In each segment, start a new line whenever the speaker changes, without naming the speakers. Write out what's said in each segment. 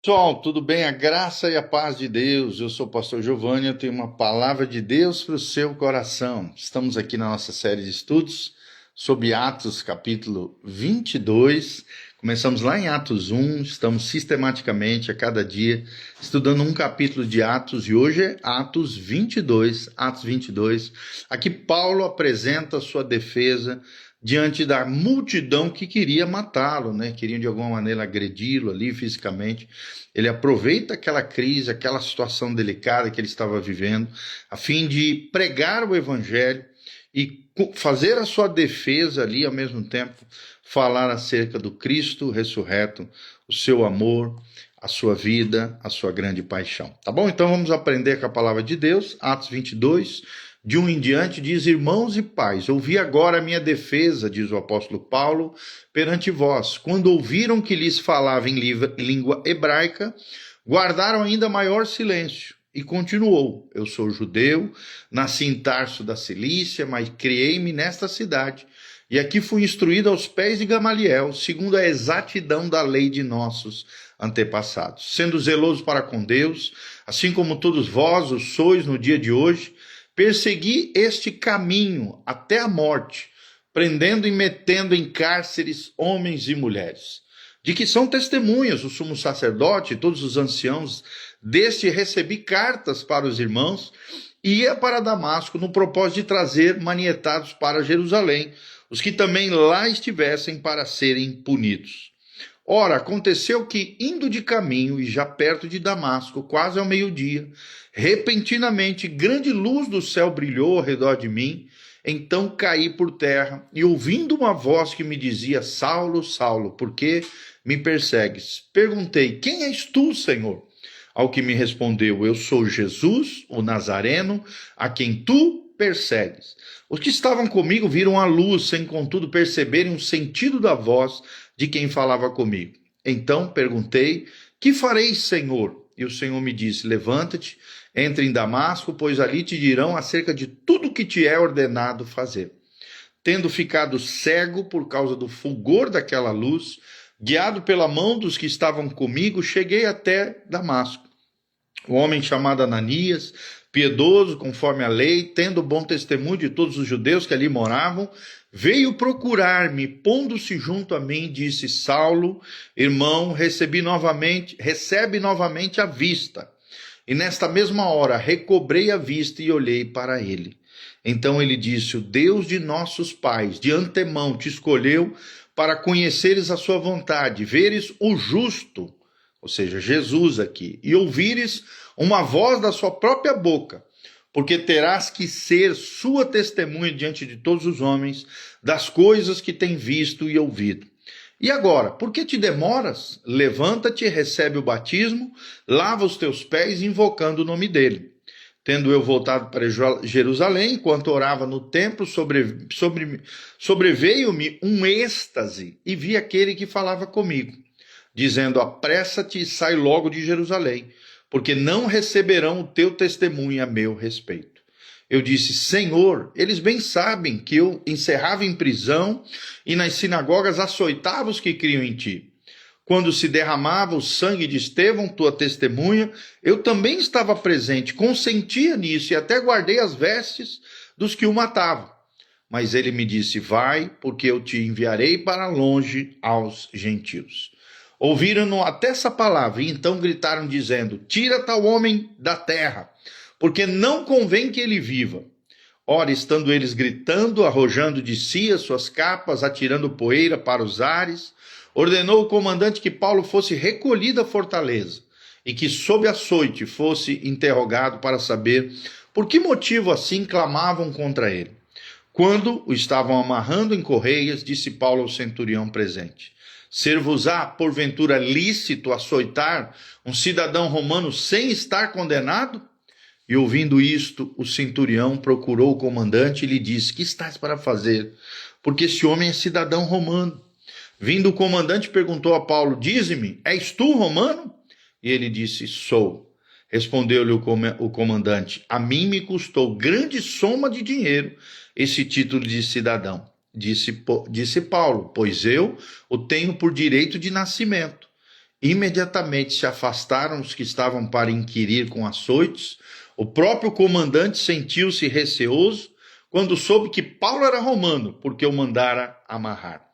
Pessoal, tudo bem? A graça e a paz de Deus. Eu sou o pastor Giovanni, eu tenho uma palavra de Deus para o seu coração. Estamos aqui na nossa série de estudos sobre Atos, capítulo 22. Começamos lá em Atos 1, estamos sistematicamente a cada dia estudando um capítulo de Atos e hoje é Atos 22. Atos 22. Aqui Paulo apresenta a sua defesa diante da multidão que queria matá-lo, né? Queriam de alguma maneira agredi-lo ali fisicamente. Ele aproveita aquela crise, aquela situação delicada que ele estava vivendo, a fim de pregar o evangelho e fazer a sua defesa ali, ao mesmo tempo, falar acerca do Cristo ressurreto, o seu amor, a sua vida, a sua grande paixão. Tá bom? Então vamos aprender com a palavra de Deus, Atos 22, de 1 em diante, diz: Irmãos e pais, ouvi agora a minha defesa, diz o apóstolo Paulo, perante vós. Quando ouviram que lhes falava em língua hebraica, guardaram ainda maior silêncio. E continuou: Eu sou judeu, nasci em Tarso da Cilícia, mas criei-me nesta cidade. E aqui fui instruído aos pés de Gamaliel, segundo a exatidão da lei de nossos antepassados. Sendo zeloso para com Deus, assim como todos vós o sois no dia de hoje, persegui este caminho até a morte, prendendo e metendo em cárceres homens e mulheres, de que são testemunhas o sumo sacerdote e todos os anciãos. Deste recebi cartas para os irmãos e ia para Damasco no propósito de trazer manietados para Jerusalém os que também lá estivessem para serem punidos. Ora, aconteceu que, indo de caminho e já perto de Damasco, quase ao meio-dia, repentinamente grande luz do céu brilhou ao redor de mim. Então caí por terra e, ouvindo uma voz que me dizia: Saulo, Saulo, por que me persegues? Perguntei: Quem és tu, Senhor? Ao que me respondeu: Eu sou Jesus, o Nazareno, a quem tu persegues. Os que estavam comigo viram a luz, sem contudo perceberem o sentido da voz de quem falava comigo. Então perguntei: Que farei, Senhor? E o Senhor me disse: Levanta-te, entre em Damasco, pois ali te dirão acerca de tudo que te é ordenado fazer. Tendo ficado cego por causa do fulgor daquela luz, guiado pela mão dos que estavam comigo, cheguei até Damasco. O homem chamado Ananias, piedoso conforme a lei, tendo bom testemunho de todos os judeus que ali moravam, veio procurar-me, pondo-se junto a mim, disse: Saulo, irmão, recebe novamente a vista. E nesta mesma hora recobrei a vista e olhei para ele. Então ele disse: O Deus de nossos pais de antemão te escolheu para conheceres a sua vontade, veres o justo, ou seja, Jesus aqui, e ouvires uma voz da sua própria boca, porque terás que ser sua testemunha diante de todos os homens das coisas que tem visto e ouvido. E agora, por que te demoras? Levanta-te, recebe o batismo, lava os teus pés, invocando o nome dele. Tendo eu voltado para Jerusalém, enquanto orava no templo, sobreveio-me um êxtase e vi aquele que falava comigo, dizendo: Apressa-te e sai logo de Jerusalém, porque não receberão o teu testemunho a meu respeito. Eu disse: Senhor, eles bem sabem que eu encerrava em prisão e nas sinagogas açoitava os que criam em ti. Quando se derramava o sangue de Estevão, tua testemunha, eu também estava presente, consentia nisso e até guardei as vestes dos que o matavam. Mas ele me disse: Vai, porque eu te enviarei para longe aos gentios. Ouviram até essa palavra e então gritaram dizendo: Tira tal homem da terra, porque não convém que ele viva. Ora, estando eles gritando, arrojando de si as suas capas, atirando poeira para os ares, ordenou o comandante que Paulo fosse recolhido à fortaleza e que, sob açoite, fosse interrogado para saber por que motivo assim clamavam contra ele. Quando o estavam amarrando em correias, disse Paulo ao centurião presente: Ser-vos-á, porventura, lícito açoitar um cidadão romano sem estar condenado? E ouvindo isto, o centurião procurou o comandante e lhe disse: Que estás para fazer? Porque esse homem é cidadão romano. Vindo o comandante, perguntou a Paulo: Dize-me, és tu romano? E ele disse: Sou. Respondeu-lhe o comandante: A mim me custou grande soma de dinheiro esse título de cidadão. Disse Paulo: Pois eu o tenho por direito de nascimento. Imediatamente se afastaram os que estavam para inquirir com açoites. O próprio comandante sentiu-se receoso quando soube que Paulo era romano, porque o mandara amarrar.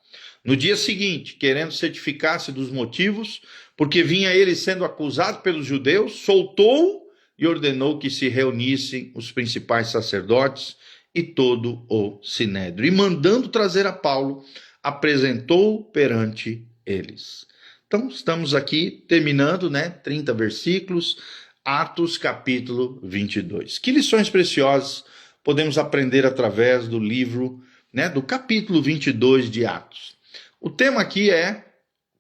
No dia seguinte, querendo certificar-se dos motivos, porque vinha ele sendo acusado pelos judeus, soltou-o e ordenou que se reunissem os principais sacerdotes e todo o sinédrio. E mandando trazer a Paulo, apresentou-o perante eles. Então, estamos aqui terminando, 30 versículos, Atos capítulo 22. Que lições preciosas podemos aprender através do livro, do capítulo 22 de Atos. O tema aqui é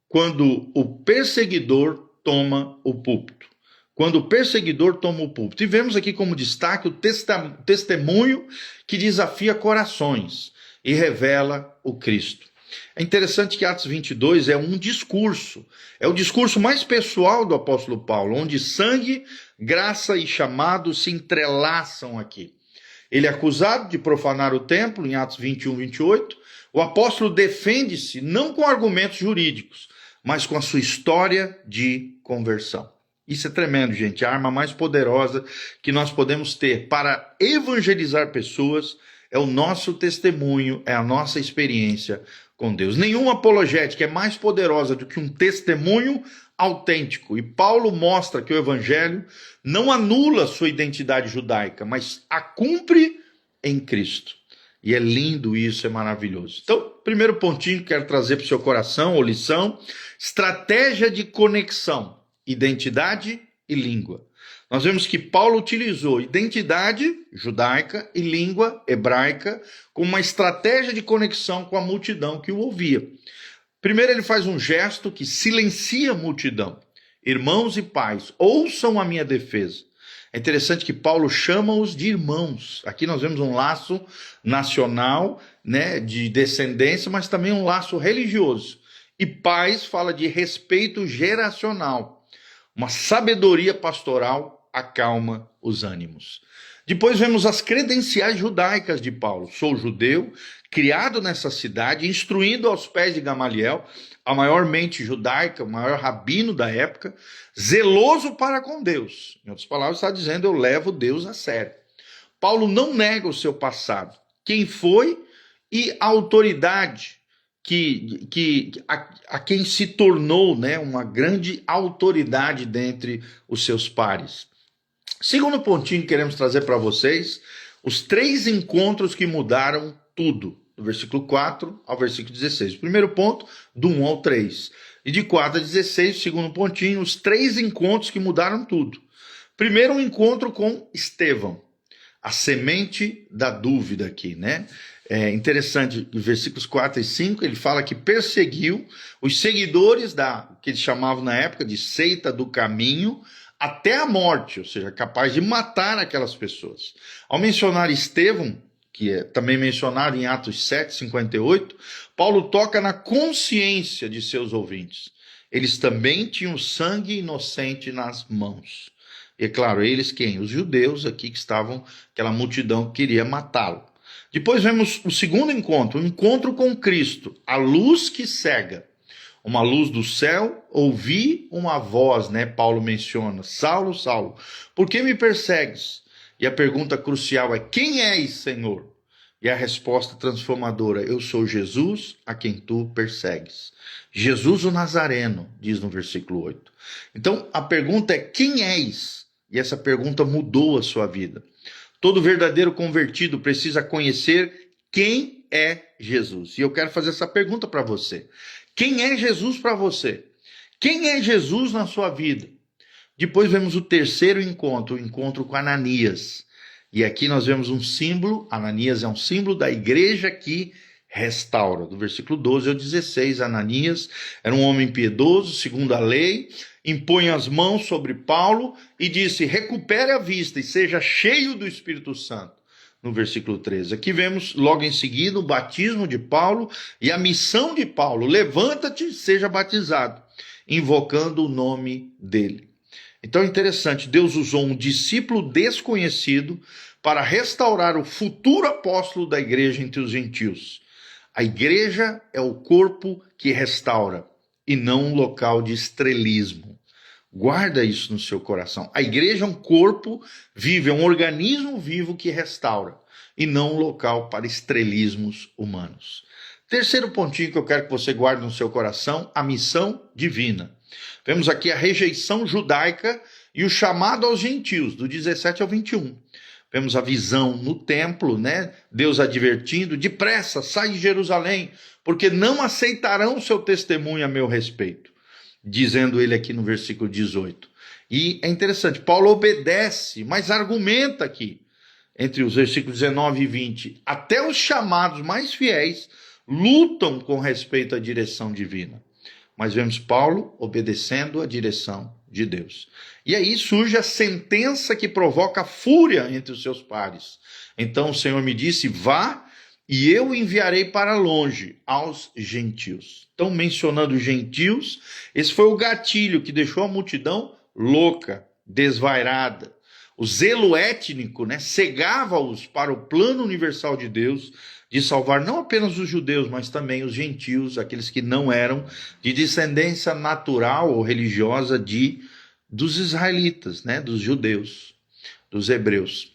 quando o perseguidor toma o púlpito. Quando o perseguidor toma o púlpito. E vemos aqui como destaque o testemunho que desafia corações e revela o Cristo. É interessante que Atos 22 é um discurso. É o discurso mais pessoal do apóstolo Paulo, onde sangue, graça e chamado se entrelaçam aqui. Ele é acusado de profanar o templo, em Atos 21, 28. O apóstolo defende-se não com argumentos jurídicos, mas com a sua história de conversão. Isso é tremendo, gente. A arma mais poderosa que nós podemos ter para evangelizar pessoas é o nosso testemunho, é a nossa experiência com Deus. Nenhuma apologética é mais poderosa do que um testemunho autêntico. E Paulo mostra que o evangelho não anula sua identidade judaica, mas a cumpre em Cristo. E é lindo isso, é maravilhoso. Então, primeiro pontinho que quero trazer para o seu coração, ou lição, estratégia de conexão, identidade e língua. Nós vemos que Paulo utilizou identidade judaica e língua hebraica como uma estratégia de conexão com a multidão que o ouvia. Primeiro ele faz um gesto que silencia a multidão. Irmãos e pais, ouçam a minha defesa. É interessante que Paulo chama-os de irmãos. Aqui nós vemos um laço nacional, de descendência, mas também um laço religioso. E pais fala de respeito geracional. Uma sabedoria pastoral acalma os ânimos. Depois vemos as credenciais judaicas de Paulo. Sou judeu, criado nessa cidade, instruído aos pés de Gamaliel, a maior mente judaica, o maior rabino da época, zeloso para com Deus. Em outras palavras, está dizendo, eu levo Deus a sério. Paulo não nega o seu passado, quem foi e a autoridade a quem se tornou uma grande autoridade dentre os seus pares. Segundo pontinho que queremos trazer para vocês, os 3 encontros que mudaram tudo, do versículo 4 ao versículo 16. O primeiro ponto, do 1 ao 3. E de 4 a 16, o segundo pontinho, os 3 encontros que mudaram tudo. Primeiro, um encontro com Estevão, a semente da dúvida aqui, É interessante, versículos 4 e 5, ele fala que perseguiu os seguidores que eles chamavam na época de seita do caminho, até a morte, ou seja, capaz de matar aquelas pessoas. Ao mencionar Estevão, que é também mencionado em Atos 7, 58, Paulo toca na consciência de seus ouvintes. Eles também tinham sangue inocente nas mãos. E é claro, eles quem? Os judeus aqui que estavam, aquela multidão que queria matá-lo. Depois vemos o segundo encontro, o encontro com Cristo, a luz que cega. Uma luz do céu, ouvi uma voz, Paulo menciona, Saulo, Saulo, por que me persegues? E a pergunta crucial é, quem és, Senhor? E a resposta transformadora, eu sou Jesus a quem tu persegues. Jesus o Nazareno, diz no versículo 8. Então a pergunta é, quem és? E essa pergunta mudou a sua vida. Todo verdadeiro convertido precisa conhecer quem é Jesus. E eu quero fazer essa pergunta para você. Quem é Jesus para você? Quem é Jesus na sua vida? Depois vemos o terceiro encontro, o encontro com Ananias. E aqui nós vemos um símbolo, Ananias é um símbolo da igreja que restaura. Do versículo 12 ao 16, Ananias era um homem piedoso, segundo a lei, impõe as mãos sobre Paulo e disse, recupere a vista e seja cheio do Espírito Santo. No versículo 13. Aqui vemos logo em seguida o batismo de Paulo e a missão de Paulo. Levanta-te e seja batizado, invocando o nome dele. Então é interessante, Deus usou um discípulo desconhecido para restaurar o futuro apóstolo da igreja entre os gentios. A igreja é o corpo que restaura. e não um local de estrelismo. Guarda isso no seu coração. A igreja é um corpo vivo, é um organismo vivo que restaura, e não um local para estrelismos humanos. Terceiro pontinho que eu quero que você guarde no seu coração, a missão divina. Vemos aqui a rejeição judaica e o chamado aos gentios, do 17 ao 21. Vemos a visão no templo, né? Deus advertindo, depressa, sai de Jerusalém, porque não aceitarão o seu testemunho a meu respeito. Dizendo ele aqui no versículo 18. E é interessante, Paulo obedece, mas argumenta aqui, entre os versículos 19 e 20, até os chamados mais fiéis lutam com respeito à direção divina. Mas vemos Paulo obedecendo a direção de Deus. E aí surge a sentença que provoca fúria entre os seus pares. Então o Senhor me disse, vá e eu enviarei para longe aos gentios. Então, mencionando os gentios, esse foi o gatilho que deixou a multidão louca, desvairada. O zelo étnico, né, cegava-os para o plano universal de Deus, de salvar não apenas os judeus, mas também os gentios, aqueles que não eram de descendência natural ou religiosa dos israelitas, né, dos judeus, dos hebreus.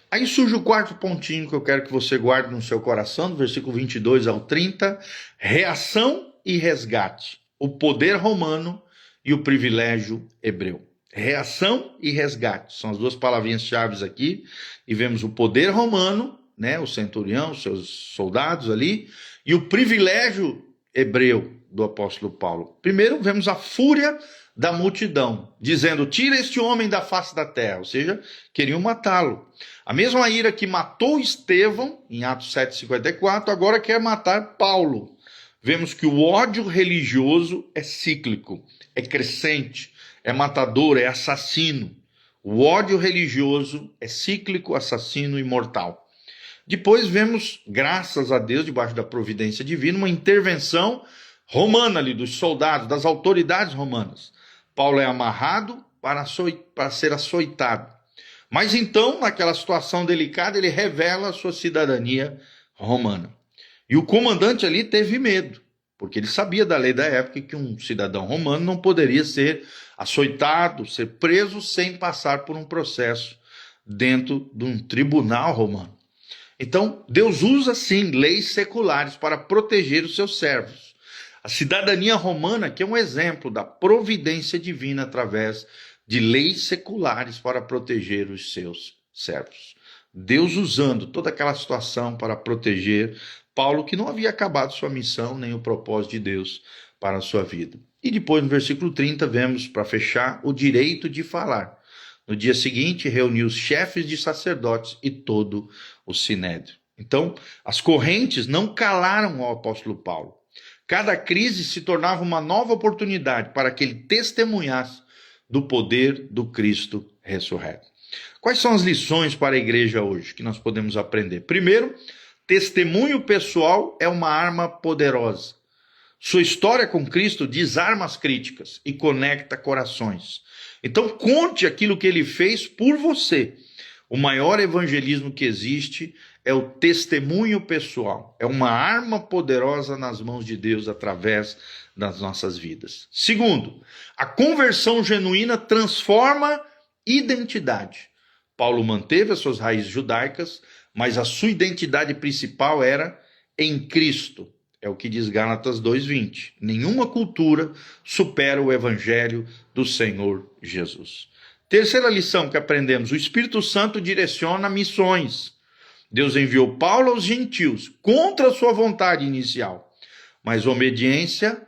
Aí surge o quarto pontinho que eu quero que você guarde no seu coração, do versículo 22 ao 30, reação e resgate, o poder romano e o privilégio hebreu. Reação e resgate, são as duas palavrinhas-chave aqui, e vemos o poder romano, né, o centurião, os seus soldados ali, e o privilégio hebreu do apóstolo Paulo. Primeiro vemos a fúria da multidão, dizendo, tira este homem da face da terra, ou seja, queriam matá-lo. A mesma ira que matou Estevão, em Atos 7,54, agora quer matar Paulo. Vemos que o ódio religioso é cíclico, é crescente, é matador, é assassino. O ódio religioso é cíclico, assassino e mortal. Depois vemos, graças a Deus, debaixo da providência divina, uma intervenção romana ali, dos soldados, das autoridades romanas. Paulo é amarrado para ser açoitado. Mas então, naquela situação delicada, ele revela a sua cidadania romana. E o comandante ali teve medo, porque ele sabia da lei da época que um cidadão romano não poderia ser açoitado, ser preso sem passar por um processo dentro de um tribunal romano. Então, Deus usa, sim, leis seculares para proteger os seus servos. A cidadania romana, que é um exemplo da providência divina através de leis seculares para proteger os seus servos. Deus usando toda aquela situação para proteger Paulo, que não havia acabado sua missão, nem o propósito de Deus para a sua vida. E depois, no versículo 30, vemos, para fechar, o direito de falar. No dia seguinte, reuniu os chefes de sacerdotes e todo o sinédrio. Então, as correntes não calaram ao apóstolo Paulo. Cada crise se tornava uma nova oportunidade para que ele testemunhasse do poder do Cristo ressurreto. Quais são as lições para a igreja hoje que nós podemos aprender? Primeiro, testemunho pessoal é uma arma poderosa. Sua história com Cristo desarma as críticas e conecta corações. Então conte aquilo que ele fez por você. O maior evangelismo que existe é o testemunho pessoal. É uma arma poderosa nas mãos de Deus através das nossas vidas. Segundo, a conversão genuína transforma identidade. Paulo manteve as suas raízes judaicas, mas a sua identidade principal era em Cristo. É o que diz Gálatas 2:20. Nenhuma cultura supera o evangelho do Senhor Jesus. Terceira lição que aprendemos: o Espírito Santo direciona missões. Deus enviou Paulo aos gentios contra a sua vontade inicial. Mas obediência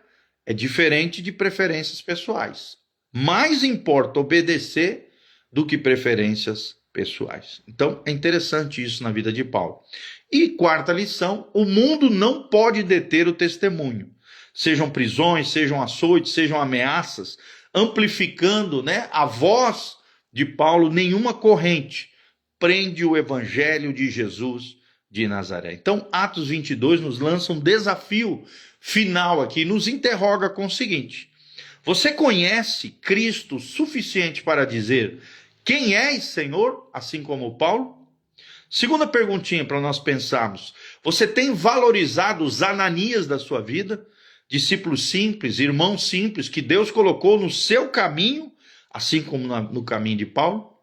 é diferente de preferências pessoais. Mais importa obedecer do que preferências pessoais. Então, é interessante isso na vida de Paulo. E quarta lição: o mundo não pode deter o testemunho. Sejam prisões, sejam açoites, sejam ameaças, amplificando, a voz de Paulo, nenhuma corrente prende o evangelho de Jesus de Nazaré. Então, Atos 22 nos lança um desafio final aqui, nos interroga com o seguinte: você conhece Cristo o suficiente para dizer quem és, Senhor, assim como Paulo? Segunda perguntinha para nós pensarmos: você tem valorizado os Ananias da sua vida? discípulos simples, irmãos simples, que Deus colocou no seu caminho, assim como no caminho de Paulo?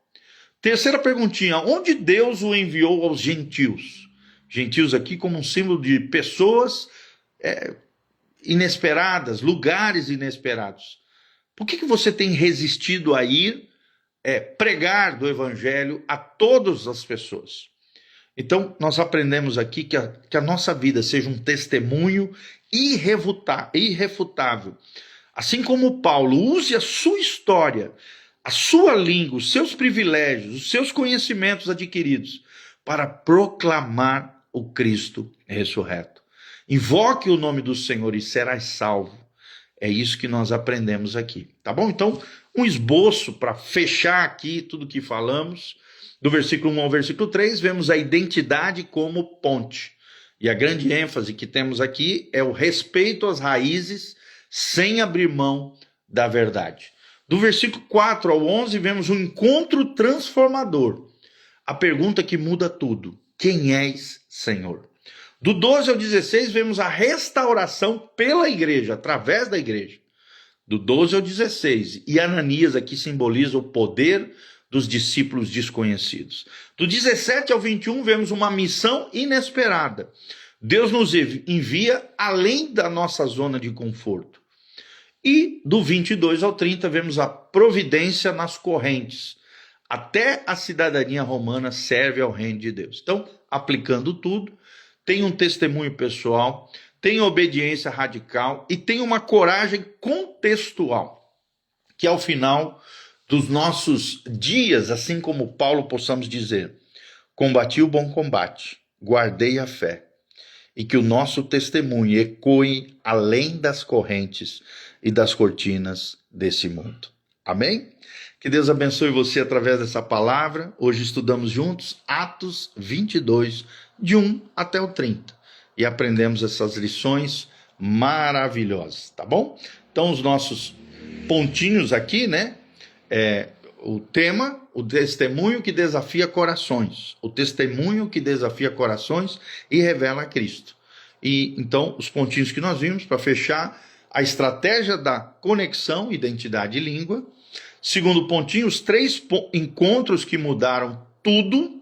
Terceira perguntinha, onde Deus o enviou aos gentios? Gentios aqui como um símbolo de pessoas inesperadas, lugares inesperados. Por que você tem resistido a ir pregar do evangelho a todas as pessoas? Então, nós aprendemos aqui que a nossa vida seja um testemunho irrefutável. Assim como Paulo, use a sua história, a sua língua, os seus privilégios, os seus conhecimentos adquiridos para proclamar o Cristo ressurreto. Invoque o nome do Senhor e serás salvo. É isso que nós aprendemos aqui, tá bom? Então, um esboço para fechar aqui tudo que falamos. Do versículo 1 ao versículo 3, vemos a identidade como ponte. E a grande ênfase que temos aqui é o respeito às raízes sem abrir mão da verdade. Do versículo 4 ao 11, vemos um encontro transformador. A pergunta que muda tudo: quem és, Senhor? Do 12 ao 16, vemos a restauração pela igreja, através da igreja. Do 12 ao 16, e Ananias aqui simboliza o poder dos discípulos desconhecidos. Do 17 ao 21, vemos uma missão inesperada. Deus nos envia além da nossa zona de conforto. E do 22 ao 30, vemos a providência nas correntes. Até a cidadania romana serve ao reino de Deus. Então, aplicando tudo, tem um testemunho pessoal, tem obediência radical e tem uma coragem contextual, que ao final dos nossos dias, assim como Paulo, possamos dizer: combati o bom combate, guardei a fé, e que o nosso testemunho ecoe além das correntes e das cortinas desse mundo. Amém? Que Deus abençoe você através dessa palavra. Hoje estudamos juntos Atos 22, de 1 até o 30. E aprendemos essas lições maravilhosas, tá bom? Então, os nossos pontinhos aqui, né? O tema, o testemunho que desafia corações. O testemunho que desafia corações e revela Cristo. E então, os pontinhos que nós vimos, para fechar: a estratégia da conexão, identidade e língua. Segundo pontinho, os 3 encontros que mudaram tudo.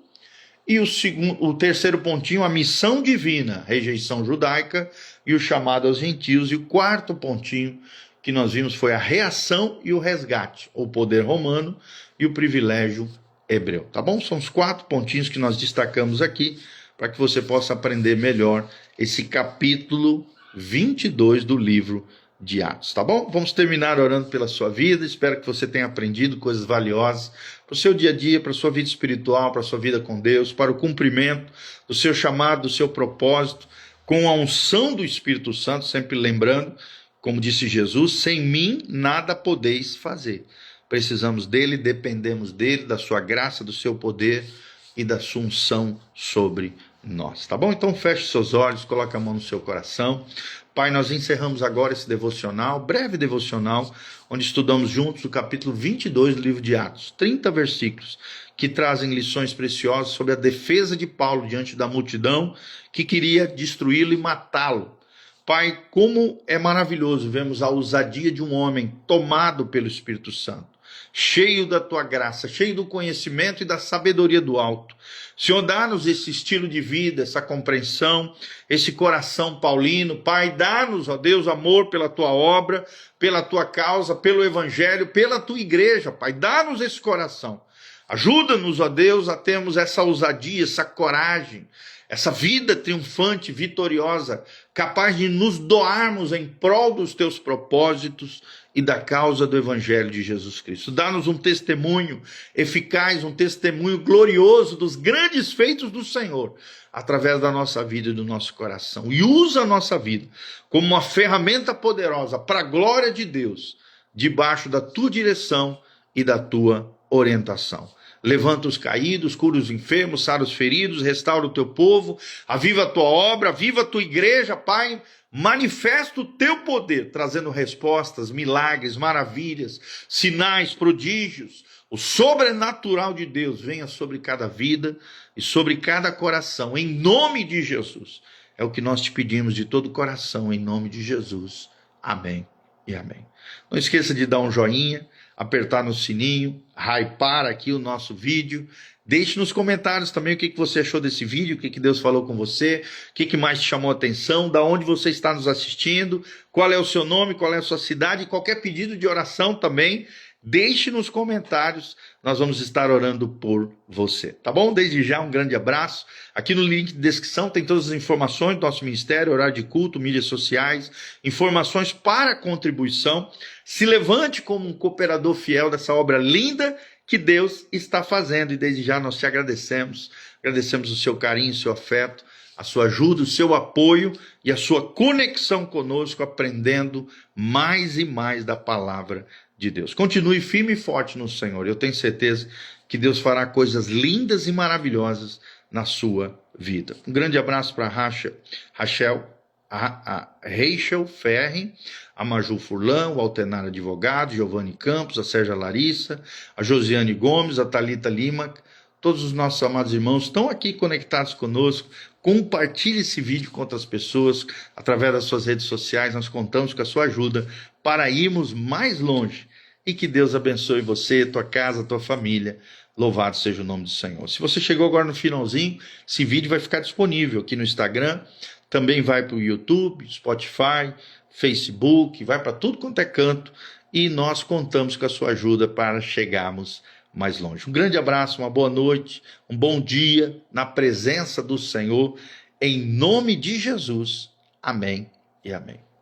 E o terceiro pontinho, a missão divina, rejeição judaica e o chamado aos gentios. E o quarto pontinho que nós vimos foi a reação e o resgate, o poder romano e o privilégio hebreu, tá bom? São os 4 pontinhos que nós destacamos aqui para que você possa aprender melhor esse capítulo 22 do livro de Atos, tá bom? Vamos terminar orando pela sua vida. Espero que você tenha aprendido coisas valiosas para o seu dia a dia, para a sua vida espiritual, para a sua vida com Deus, para o cumprimento do seu chamado, do seu propósito, com a unção do Espírito Santo, sempre lembrando, como disse Jesus: sem mim nada podeis fazer. Precisamos dele, dependemos dele, da sua graça, do seu poder e da sua unção sobre nós, tá bom? Então feche seus olhos, coloque a mão no seu coração. Pai, nós encerramos agora esse devocional, breve devocional, onde estudamos juntos o capítulo 22 do livro de Atos, 30 versículos, que trazem lições preciosas sobre a defesa de Paulo diante da multidão que queria destruí-lo e matá-lo. Pai, como é maravilhoso vermos a ousadia de um homem tomado pelo Espírito Santo, cheio da tua graça, cheio do conhecimento e da sabedoria do alto. Senhor, dá-nos esse estilo de vida, essa compreensão, esse coração paulino. Pai, dá-nos, ó Deus, amor pela tua obra, pela tua causa, pelo evangelho, pela tua igreja. Pai, dá-nos esse coração. Ajuda-nos, ó Deus, a termos essa ousadia, essa coragem, essa vida triunfante, vitoriosa, capaz de nos doarmos em prol dos teus propósitos e da causa do Evangelho de Jesus Cristo. Dá-nos um testemunho eficaz, um testemunho glorioso dos grandes feitos do Senhor, através da nossa vida e do nosso coração. E usa a nossa vida como uma ferramenta poderosa para a glória de Deus, debaixo da tua direção e da tua orientação. Levanta os caídos, cura os enfermos, sara os feridos, restaura o teu povo, aviva a tua obra, aviva a tua igreja, Pai. Manifesta o teu poder, trazendo respostas, milagres, maravilhas, sinais, prodígios. O sobrenatural de Deus venha sobre cada vida e sobre cada coração, em nome de Jesus. É o que nós te pedimos de todo o coração, em nome de Jesus. Amém e amém. Não esqueça de dar um joinha, apertar no sininho, hypar aqui o nosso vídeo. Deixe nos comentários também o que você achou desse vídeo, o que Deus falou com você, o que mais te chamou a atenção, da onde você está nos assistindo, qual é o seu nome, qual é a sua cidade, qualquer pedido de oração também, deixe nos comentários, nós vamos estar orando por você, tá bom? Desde já, um grande abraço. Aqui no link de descrição tem todas as informações do nosso ministério, horário de culto, mídias sociais, informações para contribuição. Se levante como um cooperador fiel dessa obra linda que Deus está fazendo, e desde já nós te agradecemos o seu carinho, o seu afeto, a sua ajuda, o seu apoio e a sua conexão conosco, aprendendo mais e mais da palavra de Deus. Continue firme e forte no Senhor, eu tenho certeza que Deus fará coisas lindas e maravilhosas na sua vida. Um grande abraço para Rachel Ferri, a Maju Furlan, o Altenar Advogado, Giovanni Campos, a Sérgia Larissa, a Josiane Gomes, a Thalita Lima, todos os nossos amados irmãos estão aqui conectados conosco. Compartilhe esse vídeo com outras pessoas, através das suas redes sociais. Nós contamos com a sua ajuda para irmos mais longe. E que Deus abençoe você, tua casa, tua família. Louvado seja o nome do Senhor. Se você chegou agora no finalzinho, esse vídeo vai ficar disponível aqui no Instagram, também vai para o YouTube, Spotify, Facebook, vai para tudo quanto é canto, e nós contamos com a sua ajuda para chegarmos mais longe. Um grande abraço, uma boa noite, um bom dia na presença do Senhor, em nome de Jesus. Amém e amém.